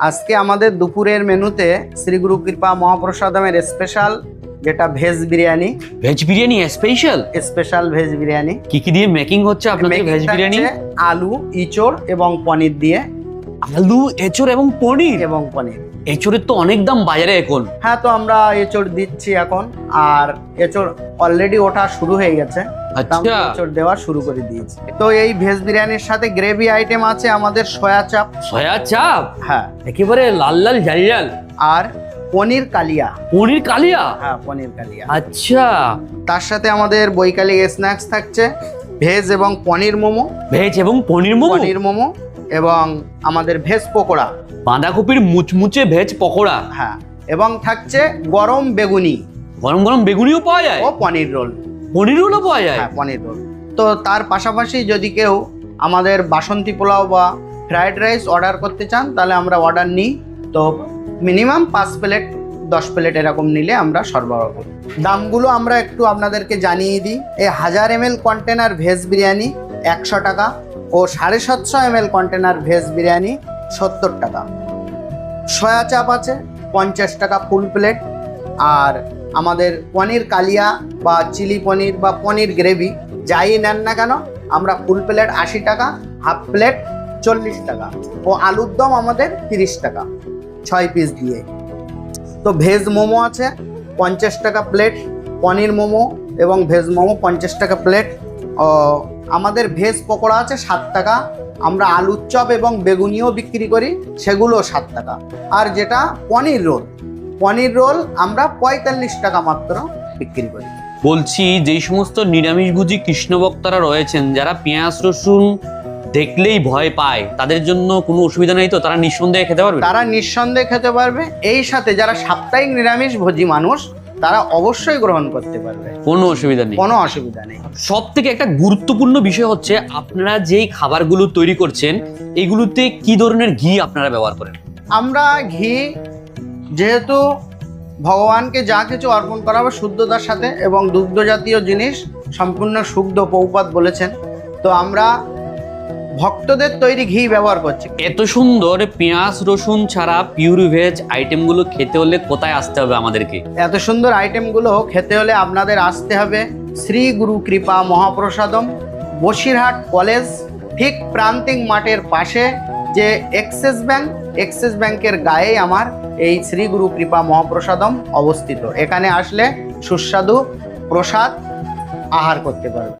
আজকে আমাদের দুপুরের মেনুতে শ্রী গুরু কৃপা মহাপ্রসাদমের স্পেশাল যেটা veg biryani. Veg biryani special veg biryani. কি কি দিয়ে মেকিং হচ্ছে আপনাদের ভেজ বিরিয়ানি? আলু, ইঁচড় এবং পনির দিয়ে। আলু, এঁচড় এবং পনির। এঁচড়ের তো অনেক দাম বাজারে এখন। হ্যাঁ, তো আমরা এঁচড় দিচ্ছি এখন, আর এঁচড় অলরেডি ওঠা শুরু হয়ে গেছে। আচ্ছা, এঁচড় দেওয়া শুরু করে দিয়েছি। তো এই ভেজ বিরিয়ানির সাথে গ্রেভি আইটেম আছে আমাদের সয়া চাপ। হ্যাঁ, একেবারে লাল লাল ঝাল ঝাল। আর পনির কালিয়া। হ্যাঁ, পনির কালিয়া। আচ্ছা, তার সাথে আমাদের বৈকালিক স্ন্যাক্স থাকছে ভেজ এবং পনির মোমো। পনির মোমো এবং আমাদের ভেজ পকোড়া, বাঁধাকপির মুচমুচে ভেজ পকোড়া। হ্যাঁ, এবং থাকছে গরম বেগুনি। গরম গরম বেগুনিও পাওয়া যায় ও পনির রোল। পনিরও পাওয়া যায়। হ্যাঁ, পনির রোল। তো তার পাশাপাশি যদি কেউ আমাদের বাসন্তী পোলাও বা ফ্রাইড রাইস অর্ডার করতে চান তাহলে আমরা অর্ডার নিই। তো মিনিমাম 5 প্লেট 10 প্লেট এরকম নিলে আমরা সরবরাহ করি। দামগুলো আমরা একটু আপনাদেরকে জানিয়ে দিই। এই 1000 ml কন্টেনার ভেজ বিরিয়ানি 100 টাকা ও 750 ml কন্টেনার ভেজ বিরিয়ানি 70 টাকা। সয়া চাপ আছে 50 টাকা ফুল প্লেট। আর আমাদের পনির কালিয়া বা চিলি পনির বা পনির গ্রেভি যাই নেন না কেন, আমরা ফুল প্লেট 80 টাকা, হাফ প্লেট 40 টাকা ও আলুর দম আমাদের 30 টাকা 6 পিস দিয়ে। তো ভেজ মোমো আছে 50 টাকা প্লেট, পনির মোমো এবং ভেজ মোমো 50 টাকা প্লেট। আমাদের ভেজ পকোড়া আছে 7 টাকা। আমরা আলুর চপ এবং বেগুনিও বিক্রি করি, সেগুলো 7 টাকা। আর যেটা পনির রোল আমরা 45 টাকা মাত্র বিক্রি করি। বলছি, যেই সমস্ত নিরামিষভোজী কৃষ্ণ ভক্তরা রয়েছেন যারা পেঁয়াজ রসুন দেখলেই ভয় পায়, তাদের জন্য কোনো অসুবিধা নেই তো? তারা নিঃসন্দেহে খেতে পারবে? তারা নিঃসন্দেহে খেতে পারবে। এই সাথে যারা সাপ্তাহিক নিরামিষ ভোজী মানুষ তারা অবশ্যই গ্রহণ করতে পারবে, কোনো অসুবিধা নেই। সব থেকে একটা গুরুত্বপূর্ণ বিষয় হচ্ছে আপনারা যেই খাবারগুলো তৈরি করছেন এগুলোতে কি ধরনের ঘি আপনারা ব্যবহার করেন? আমরা ঘি, যেহেতু ভগবানকে যা কিছু অর্পণ করা হবে শুদ্ধতার সাথে এবং দুগ্ধ জাতীয় জিনিস সম্পূর্ণ শুদ্ধ পৌপাত বলেছেন, তো আমরা ভক্তদের তৈরি ঘি ব্যবহার করছি। এত সুন্দর পেঁয়াজ রসুন ছাড়া পিওর ভেজ আইটেমগুলো খেতে হলে কোথায় আসতে হবে আমাদেরকে? এত সুন্দর আইটেমগুলো খেতে হলে আপনাদের আসতে হবে শ্রী গুরু কৃপা মহাপ্রসাদম, বসিরহাট কলেজ ঠিক প্রান্তিক মাঠের পাশে যে এক্সিস ব্যাংকের গায়েই আমার এই শ্রী গুরু কৃপা মহাপ্রসাদম অবস্থিত। এখানে আসলে সুস্বাদু প্রসাদ আহার করতে পারবে।